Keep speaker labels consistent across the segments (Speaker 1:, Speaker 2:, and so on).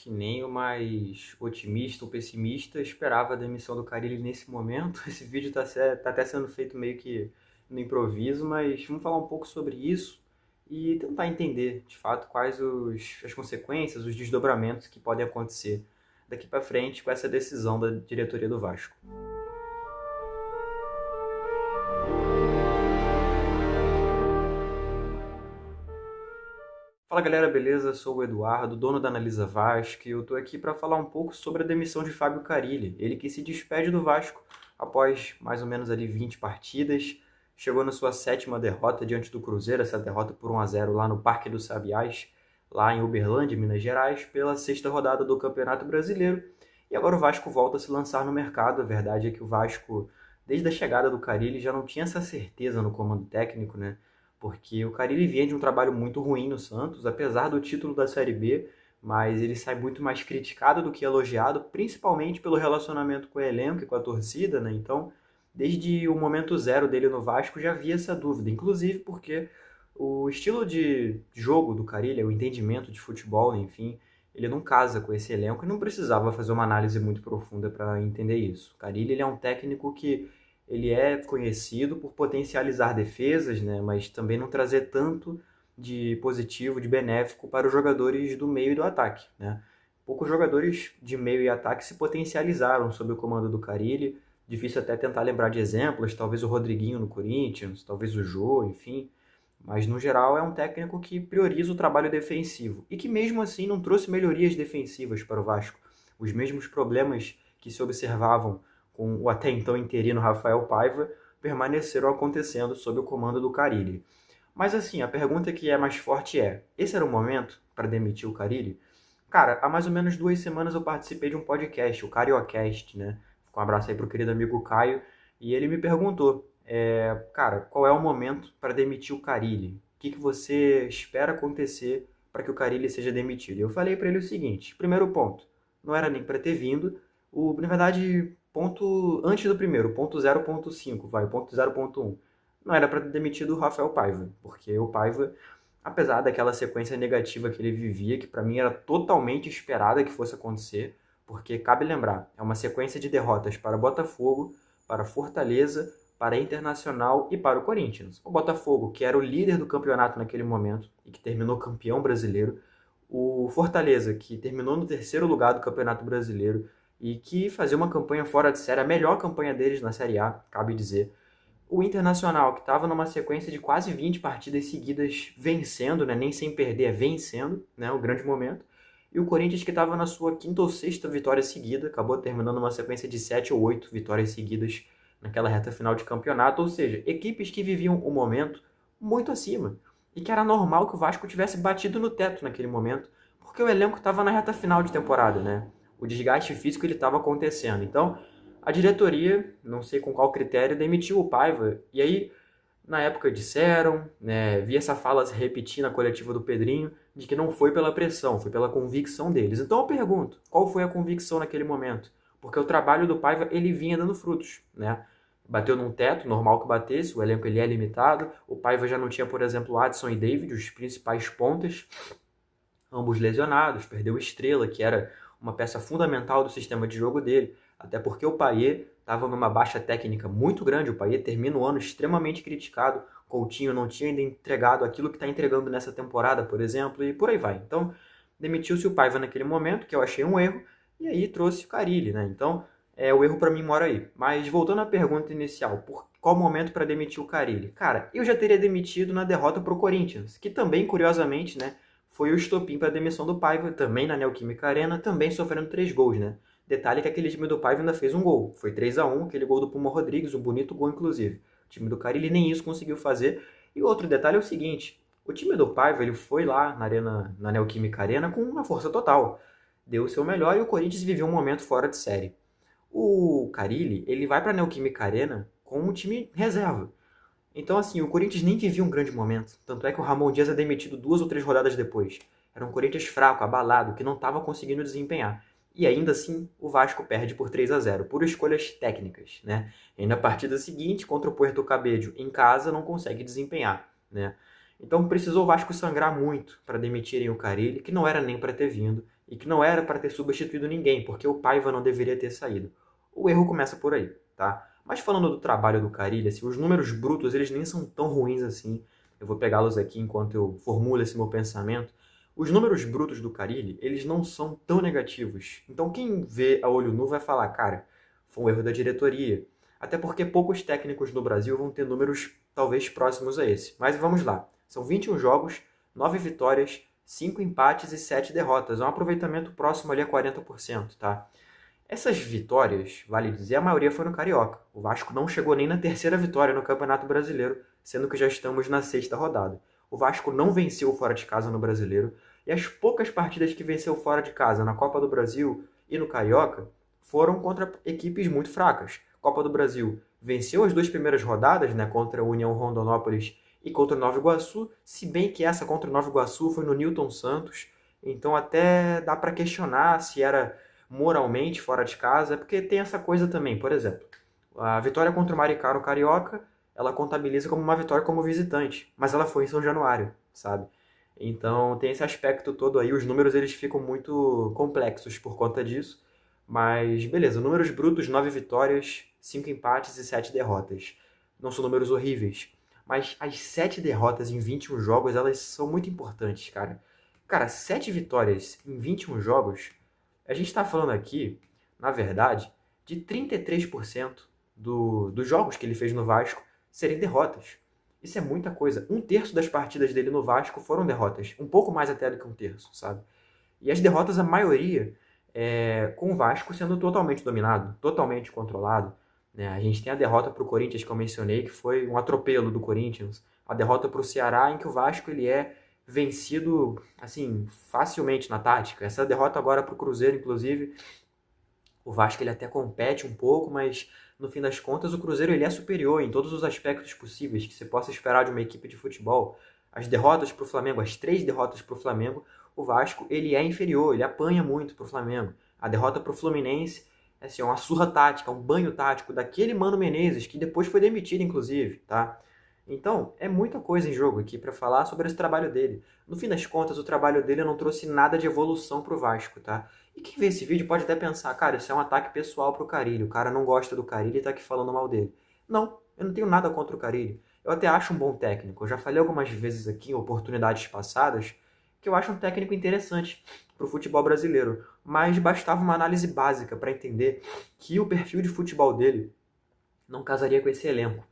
Speaker 1: que nem o mais otimista ou pessimista esperava a demissão do Carille nesse momento. Esse vídeo tá até sendo feito meio que no improviso, mas vamos falar um pouco sobre isso e tentar entender, de fato, quais as consequências, os desdobramentos que podem acontecer daqui para frente com essa decisão da diretoria do Vasco. Fala galera, beleza? Sou o Eduardo, dono da Analisa Vasco, e eu tô aqui para falar um pouco sobre a demissão de Fábio Carille. Ele que se despede do Vasco após mais ou menos ali 20 partidas, chegou na sua 7ª derrota diante do Cruzeiro, essa derrota por 1-0 lá no Parque dos Sabiás, lá em Uberlândia, Minas Gerais, pela 6ª rodada do Campeonato Brasileiro. E agora o Vasco volta a se lançar no mercado. A verdade é que o Vasco, desde a chegada do Carille, já não tinha essa certeza no comando técnico, né? Porque o Carille vinha de um trabalho muito ruim no Santos, apesar do título da Série B, mas ele sai muito mais criticado do que elogiado, principalmente pelo relacionamento com o elenco e com a torcida, né? Então, desde o momento zero dele no Vasco já havia essa dúvida, inclusive porque o estilo de jogo do Carille, o entendimento de futebol, enfim, ele não casa com esse elenco e não precisava fazer uma análise muito profunda para entender isso. O Carille, ele é um técnico que ele é conhecido por potencializar defesas, né, mas também não trazer tanto de positivo, de benéfico para os jogadores do meio e do ataque, né? Poucos jogadores de meio e ataque se potencializaram sob o comando do Carille. Difícil até tentar lembrar de exemplos, talvez o Rodriguinho no Corinthians, talvez o Jô, enfim. Mas, no geral, é um técnico que prioriza o trabalho defensivo e que, mesmo assim, não trouxe melhorias defensivas para o Vasco. Os mesmos problemas que se observavam com o até então interino Rafael Paiva permaneceram acontecendo sob o comando do Carille. Mas, assim, a pergunta que é mais forte é: esse era o momento para demitir o Carille? Cara, há mais ou menos 2 semanas eu participei de um podcast, o Cariocast, né? Com um abraço aí pro querido amigo Caio, e ele me perguntou, cara, qual é o momento para demitir o Carille? O que você espera acontecer para que o Carille seja demitido? Eu falei para ele o seguinte: primeiro ponto, não era nem para ter vindo, na verdade, ponto antes do primeiro, ponto 0.5, vai, ponto 0.1, não era para ter demitido o Rafael Paiva, porque o Paiva, apesar daquela sequência negativa que ele vivia, que para mim era totalmente esperada que fosse acontecer, porque cabe lembrar, é uma sequência de derrotas para Botafogo, para Fortaleza, para Internacional e para o Corinthians. O Botafogo, que era o líder do campeonato naquele momento e que terminou campeão brasileiro, o Fortaleza, que terminou no 3º lugar do Campeonato Brasileiro e que fazia uma campanha fora de série, a melhor campanha deles na Série A, cabe dizer. O Internacional, que estava numa sequência de quase 20 partidas seguidas vencendo, né, nem sem perder, vencendo, né, o grande momento. E o Corinthians, que estava na sua 5ª ou 6ª vitória seguida, acabou terminando uma sequência de 7 ou 8 vitórias seguidas naquela reta final de campeonato. Ou seja, equipes que viviam o momento muito acima. E que era normal que o Vasco tivesse batido no teto naquele momento, porque o elenco estava na reta final de temporada, né? O desgaste físico ele estava acontecendo. Então, a diretoria, não sei com qual critério, demitiu o Paiva. E aí, na época disseram, né, vi essa fala se repetir na coletiva do Pedrinho, de que não foi pela pressão, foi pela convicção deles. Então eu pergunto, qual foi a convicção naquele momento? Porque o trabalho do Paiva, ele vinha dando frutos, né? Bateu num teto, normal que batesse, o elenco ele é limitado. O Paiva já não tinha, por exemplo, Adson e David, os principais pontas, ambos lesionados, perdeu Estrela, que era uma peça fundamental do sistema de jogo dele, até porque o Payet estava numa baixa técnica muito grande. O Payet termina o ano extremamente criticado. Coutinho não tinha ainda entregado aquilo que está entregando nessa temporada, por exemplo, e por aí vai. Então, demitiu-se o Paiva naquele momento, que eu achei um erro, e aí trouxe o Carille, né? Então, o erro para mim mora aí. Mas voltando à pergunta inicial, por qual momento para demitir o Carille? Cara, eu já teria demitido na derrota para o Corinthians, que também, curiosamente, né, foi o estopim para a demissão do Paiva, também na Neoquímica Arena, também sofrendo 3 gols, né? Detalhe que aquele time do Paiva ainda fez um gol. Foi 3-1, aquele gol do Puma Rodrigues, um bonito gol, inclusive. O time do Carille nem isso conseguiu fazer. E outro detalhe é o seguinte: o time do Paiva ele foi lá na Arena, na Neoquímica Arena, com uma força total. Deu o seu melhor e o Corinthians viveu um momento fora de série. O Carille, ele vai para a Neoquímica Arena com um time reserva. Então, assim, o Corinthians nem vivia um grande momento. Tanto é que o Ramon Dias é demitido 2 ou 3 rodadas depois. Era um Corinthians fraco, abalado, que não estava conseguindo desempenhar. E ainda assim, o Vasco perde por 3-0, por escolhas técnicas, né? E na partida seguinte, contra o Puerto Cabello, em casa, não consegue desempenhar, né? Então precisou o Vasco sangrar muito para demitirem o Carille, que não era nem para ter vindo, e que não era para ter substituído ninguém, porque o Paiva não deveria ter saído. O erro começa por aí, tá? Mas falando do trabalho do Carille, assim, os números brutos eles nem são tão ruins assim. Eu vou pegá-los aqui enquanto eu formulo esse meu pensamento. Os números brutos do Carille, eles não são tão negativos. Então quem vê a olho nu vai falar, cara, foi um erro da diretoria. Até porque poucos técnicos no Brasil vão ter números talvez próximos a esse. Mas vamos lá. São 21 jogos, 9 vitórias, 5 empates e 7 derrotas. É um aproveitamento próximo ali a 40%, tá? Essas vitórias, vale dizer, a maioria foi no Carioca. O Vasco não chegou nem na terceira vitória no Campeonato Brasileiro, sendo que já estamos na sexta rodada. O Vasco não venceu fora de casa no Brasileiro, e as poucas partidas que venceu fora de casa na Copa do Brasil e no Carioca foram contra equipes muito fracas. Copa do Brasil venceu as duas primeiras rodadas, né, contra a União Rondonópolis e contra o Nova Iguaçu, se bem que essa contra o Nova Iguaçu foi no Newton Santos, então até dá para questionar se era moralmente fora de casa, porque tem essa coisa também, por exemplo, a vitória contra o Maricá no Carioca, ela contabiliza como uma vitória como visitante, mas ela foi em São Januário, sabe? Então tem esse aspecto todo aí, os números eles ficam muito complexos por conta disso, mas beleza, números brutos, 9 vitórias, 5 empates e 7 derrotas. Não são números horríveis, mas as 7 derrotas em 21 jogos, elas são muito importantes, cara. Cara, 7 vitórias em 21 jogos, a gente está falando aqui, na verdade, de 33% dos jogos que ele fez no Vasco serem derrotas. Isso é muita coisa. Um terço das partidas dele no Vasco foram derrotas. Um pouco mais até do que um terço, sabe? E as derrotas, a maioria, com o Vasco sendo totalmente dominado, totalmente controlado. Né? A gente tem a derrota para o Corinthians, que eu mencionei, que foi um atropelo do Corinthians. A derrota para o Ceará, em que o Vasco ele é vencido assim facilmente na tática. Essa derrota agora para o Cruzeiro, inclusive, o Vasco ele até compete um pouco, mas no fim das contas o Cruzeiro ele é superior em todos os aspectos possíveis que você possa esperar de uma equipe de futebol. As derrotas para o Flamengo, as 3 derrotas para o Flamengo, o Vasco ele é inferior, ele apanha muito para o Flamengo. A derrota para o Fluminense é assim, uma surra tática, um banho tático daquele Mano Menezes, que depois foi demitido, inclusive, tá? Então, é muita coisa em jogo aqui para falar sobre esse trabalho dele. No fim das contas, o trabalho dele não trouxe nada de evolução pro Vasco, tá? E quem vê esse vídeo pode até pensar, cara, isso é um ataque pessoal pro Carille. O cara não gosta do Carille e tá aqui falando mal dele. Não, eu não tenho nada contra o Carille. Eu até acho um bom técnico. Eu já falei algumas vezes aqui em oportunidades passadas que eu acho um técnico interessante pro futebol brasileiro. Mas bastava uma análise básica para entender que o perfil de futebol dele não casaria com esse elenco.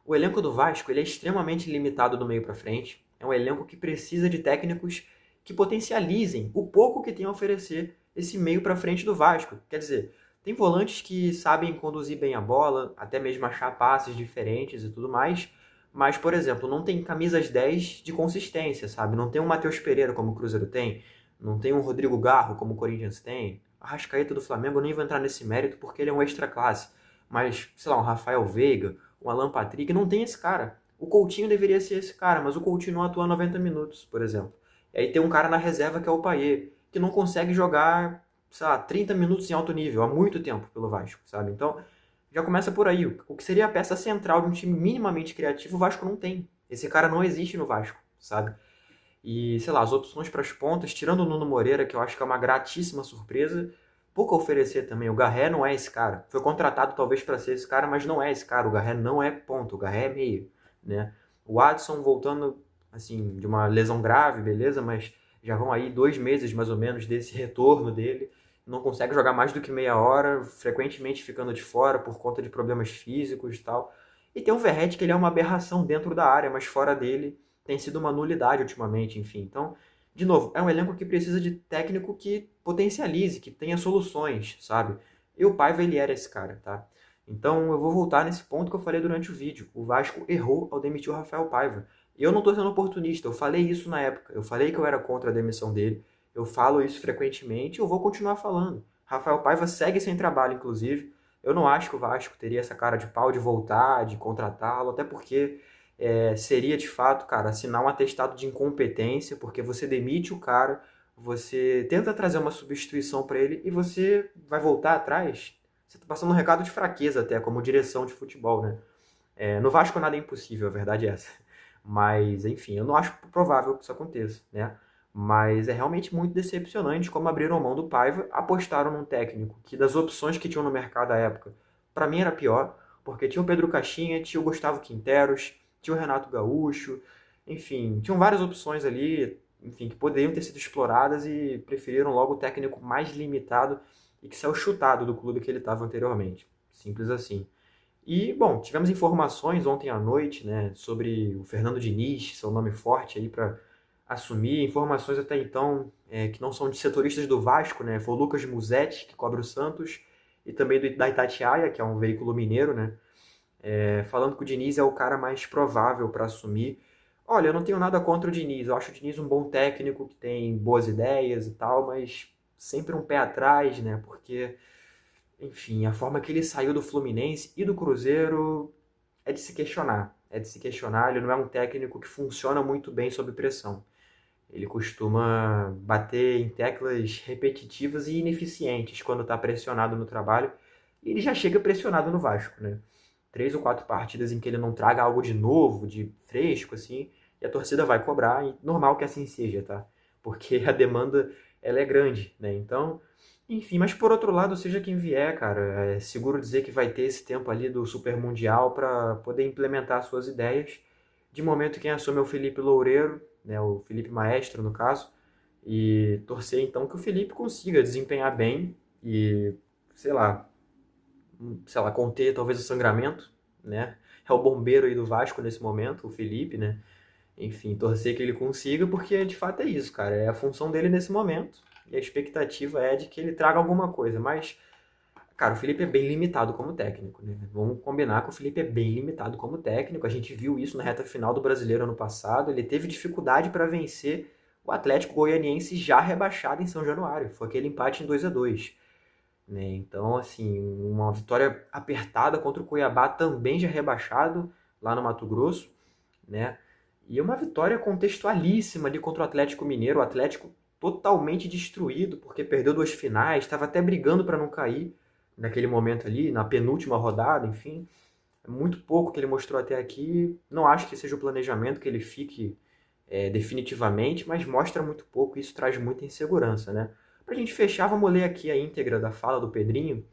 Speaker 1: O elenco do Vasco ele é extremamente limitado do meio para frente. É um elenco que precisa de técnicos que potencializem o pouco que tem a oferecer esse meio para frente do Vasco. Quer dizer, tem volantes que sabem conduzir bem a bola, até mesmo achar passes diferentes e tudo mais, mas, por exemplo, não tem camisas 10 de consistência, sabe? Não tem um Matheus Pereira como o Cruzeiro tem, não tem um Rodrigo Garro como o Corinthians tem. A Arrascaeta do Flamengo eu nem vou entrar nesse mérito porque ele é um extra classe, mas, sei lá, um Rafael Veiga, o Alan Patrick, não tem esse cara. O Coutinho deveria ser esse cara, mas o Coutinho não atua 90 minutos, por exemplo. E aí tem um cara na reserva que é o Payet, que não consegue jogar, sei lá, 30 minutos em alto nível, há muito tempo pelo Vasco, sabe? Então, já começa por aí. O que seria a peça central de um time minimamente criativo, o Vasco não tem. Esse cara não existe no Vasco, sabe? E, sei lá, as opções para as pontas, tirando o Nuno Moreira, que eu acho que é uma gratíssima surpresa, pouco a oferecer também. O Garré não é esse cara. Foi contratado talvez para ser esse cara, mas não é esse cara. O Garré não é ponto, o Garré é meio, né? O Adson voltando, assim, de uma lesão grave, beleza, mas já vão aí 2 meses mais ou menos desse retorno dele. Não consegue jogar mais do que meia hora, frequentemente ficando de fora por conta de problemas físicos e tal. E tem o Verratti, que ele é uma aberração dentro da área, mas fora dele tem sido uma nulidade ultimamente, enfim. Então, de novo, é um elenco que precisa de técnico que potencialize, que tenha soluções, sabe? E o Paiva, ele era esse cara, tá? Então, eu vou voltar nesse ponto que eu falei durante o vídeo. O Vasco errou ao demitir o Rafael Paiva. E eu não tô sendo oportunista, eu falei isso na época. Eu falei que eu era contra a demissão dele. Eu falo isso frequentemente e eu vou continuar falando. Rafael Paiva segue sem trabalho, inclusive. Eu não acho que o Vasco teria essa cara de pau de voltar, de contratá-lo, até porque seria de fato, cara, assinar um atestado de incompetência, porque você demite o cara, você tenta trazer uma substituição para ele e você vai voltar atrás. Você tá passando um recado de fraqueza até, como direção de futebol, né? No Vasco nada é impossível, a verdade é essa. Mas, enfim, eu não acho provável que isso aconteça, né? Mas é realmente muito decepcionante como abriram mão do Paiva, apostaram num técnico que das opções que tinham no mercado à época, para mim era pior, porque tinha o Pedro Caixinha, tinha o Gustavo Quinteros, tinha o Renato Gaúcho, enfim, tinham várias opções ali, enfim, que poderiam ter sido exploradas e preferiram logo o técnico mais limitado e que saiu chutado do clube que ele estava anteriormente. Simples assim. E, bom, tivemos informações ontem à noite, né, sobre o Fernando Diniz, seu nome forte aí para assumir. Informações até então que não são de setoristas do Vasco, né? Foi o Lucas Musetti, que cobre o Santos, e também da Itatiaia, que é um veículo mineiro, né? Falando que o Diniz é o cara mais provável para assumir. Olha, eu não tenho nada contra o Diniz. Eu acho o Diniz um bom técnico, que tem boas ideias e tal, mas sempre um pé atrás, né? Porque, enfim, a forma que ele saiu do Fluminense e do Cruzeiro é de se questionar. É de se questionar. Ele não é um técnico que funciona muito bem sob pressão. Ele costuma bater em teclas repetitivas e ineficientes quando está pressionado no trabalho. E ele já chega pressionado no Vasco, né? 3 ou 4 partidas em que ele não traga algo de novo, de fresco, assim, e a torcida vai cobrar, e normal que assim seja, tá? Porque a demanda, ela é grande, né? Então, enfim, mas por outro lado, seja quem vier, cara, é seguro dizer que vai ter esse tempo ali do Super Mundial para poder implementar suas ideias. De momento, quem assume é o Felipe Loureiro, né, o Felipe Maestro, no caso, e torcer então que o Felipe consiga desempenhar bem e, sei lá, conter talvez o sangramento, né? É o bombeiro aí do Vasco nesse momento, o Felipe, né? Enfim, torcer que ele consiga, porque de fato é isso, cara. É a função dele nesse momento. E a expectativa é de que ele traga alguma coisa. Mas, cara, o Felipe é bem limitado como técnico, né? Vamos combinar que o Felipe é bem limitado como técnico. A gente viu isso na reta final do Brasileiro ano passado. Ele teve dificuldade para vencer o Atlético Goianiense já rebaixado em São Januário. Foi aquele empate em 2-2, né? Então, assim, uma vitória apertada contra o Cuiabá, também já rebaixado lá no Mato Grosso, né? E uma vitória contextualíssima ali contra o Atlético Mineiro, o Atlético totalmente destruído, porque perdeu 2 finais, estava até brigando para não cair naquele momento ali, na penúltima rodada, enfim. É muito pouco que ele mostrou até aqui. Não acho que seja o planejamento que ele fique definitivamente, mas mostra muito pouco e isso traz muita insegurança, né? Pra gente fechar, vamos ler aqui a íntegra da fala do Pedrinho.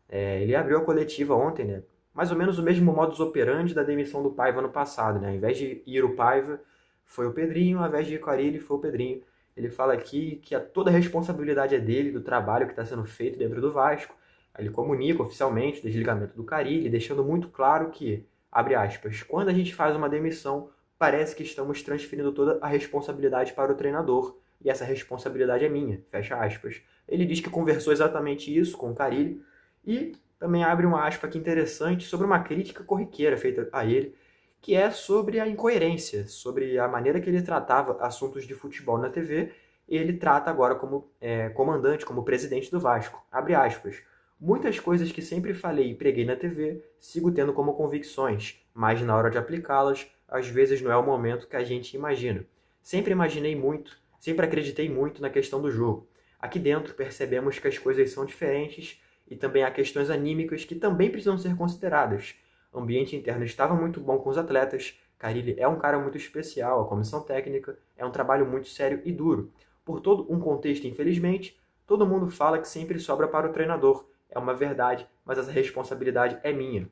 Speaker 1: Ele abriu a coletiva ontem, né? Mais ou menos o mesmo modus operandi da demissão do Paiva no passado, né? Ao invés de ir o Paiva, foi o Pedrinho, ao invés de ir o Carille, foi o Pedrinho. Ele fala aqui que toda a responsabilidade é dele, do trabalho que está sendo feito dentro do Vasco. Ele comunica oficialmente o desligamento do Carille, deixando muito claro que, abre aspas, quando a gente faz uma demissão, parece que estamos transferindo toda a responsabilidade para o treinador, e essa responsabilidade é minha, fecha aspas. Ele diz que conversou exatamente isso com o Carille, e também abre uma aspa aqui interessante sobre uma crítica corriqueira feita a ele, que é sobre a incoerência, sobre a maneira que ele tratava assuntos de futebol na TV, e ele trata agora como comandante, como presidente do Vasco. Abre aspas. Muitas coisas que sempre falei e preguei na TV, sigo tendo como convicções, mas na hora de aplicá-las, às vezes não é o momento que a gente imagina. Sempre imaginei muito, sempre acreditei muito na questão do jogo. Aqui dentro percebemos que as coisas são diferentes e também há questões anímicas que também precisam ser consideradas. O ambiente interno estava muito bom com os atletas, Carille é um cara muito especial, a comissão técnica é um trabalho muito sério e duro. Por todo um contexto, infelizmente, todo mundo fala que sempre sobra para o treinador. É uma verdade, mas essa responsabilidade é minha.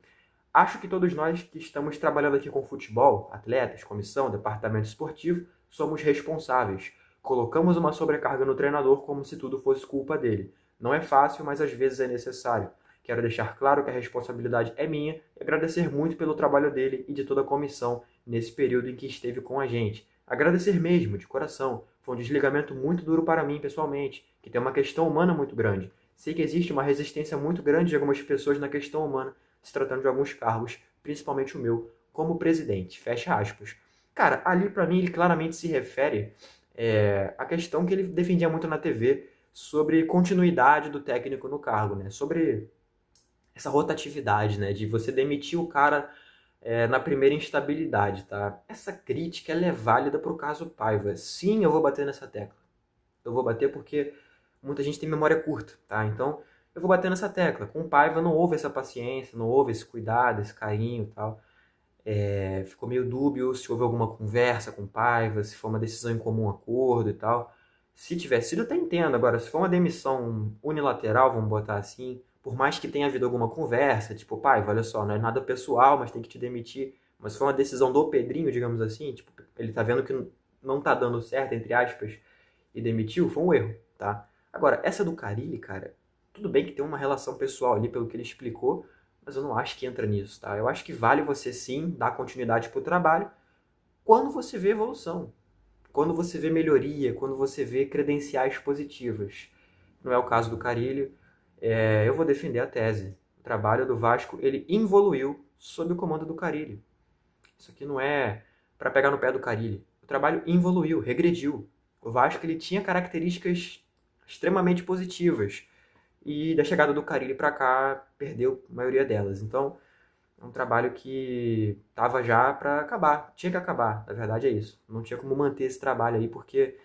Speaker 1: Acho que todos nós que estamos trabalhando aqui com futebol, atletas, comissão, departamento esportivo, somos responsáveis. Colocamos uma sobrecarga no treinador como se tudo fosse culpa dele. Não é fácil, mas às vezes é necessário. Quero deixar claro que a responsabilidade é minha e agradecer muito pelo trabalho dele e de toda a comissão nesse período em que esteve com a gente. Agradecer mesmo, de coração. Foi um desligamento muito duro para mim, pessoalmente, que tem uma questão humana muito grande. Sei que existe uma resistência muito grande de algumas pessoas na questão humana, se tratando de alguns cargos, principalmente o meu, como presidente. Fecha aspas. Cara, ali para mim ele claramente se refere à questão que ele defendia muito na TV sobre continuidade do técnico no cargo, né? Sobre essa rotatividade, né? De você demitir o cara na primeira instabilidade, tá? Essa crítica ela é válida pro caso Paiva. Sim, eu vou bater nessa tecla. Eu vou bater porque muita gente tem memória curta, tá? Então, eu vou bater nessa tecla. Com o Paiva não houve essa paciência, não houve esse cuidado, esse carinho e tal. Ficou meio dúbio se houve alguma conversa com o Paiva, se foi uma decisão em comum acordo e tal. Se tiver sido, até entendo. Agora, se for uma demissão unilateral, vamos botar assim, por mais que tenha havido alguma conversa, tipo, pai, olha só, não é nada pessoal, mas tem que te demitir. Mas se for uma decisão do Pedrinho, digamos assim, tipo, ele tá vendo que não tá dando certo, entre aspas, e demitiu, foi um erro, tá? Agora, essa do Carille, cara, tudo bem que tem uma relação pessoal ali, pelo que ele explicou, mas eu não acho que entra nisso, tá? Eu acho que vale você sim dar continuidade pro trabalho quando você vê evolução, quando você vê melhoria, quando você vê credenciais positivas. Não é o caso do Carille. Eu vou defender a tese. O trabalho do Vasco, ele evoluiu sob o comando do Carille. Isso aqui não é para pegar no pé do Carille. O trabalho evoluiu, regrediu. O Vasco ele tinha características extremamente positivas. E da chegada do Carille para cá, perdeu a maioria delas. Então, é um trabalho que estava já para acabar. Tinha que acabar, na verdade é isso. Não tinha como manter esse trabalho aí, porque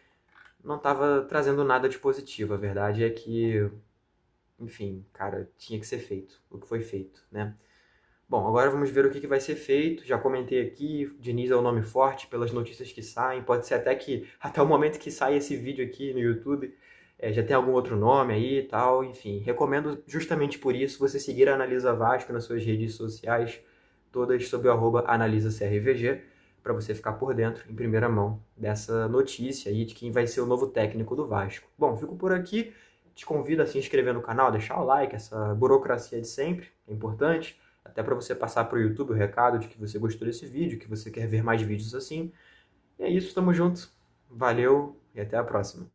Speaker 1: não estava trazendo nada de positivo. A verdade é que, enfim, cara, tinha que ser feito o que foi feito, né? Bom, agora vamos ver o que vai ser feito. Já comentei aqui, Diniz é um nome forte pelas notícias que saem. Pode ser até que, até o momento que sai esse vídeo aqui no YouTube, já tem algum outro nome aí e tal. Enfim, recomendo justamente por isso você seguir a Analisa Vasco nas suas redes sociais, todas sob o @AnalisaCRVG, para você ficar por dentro, em primeira mão, dessa notícia aí de quem vai ser o novo técnico do Vasco. Bom, fico por aqui. Te convido a se inscrever no canal, deixar o like, essa burocracia de sempre, é importante. Até para você passar para o YouTube o recado de que você gostou desse vídeo, que você quer ver mais vídeos assim. E é isso, tamo junto. Valeu e até a próxima.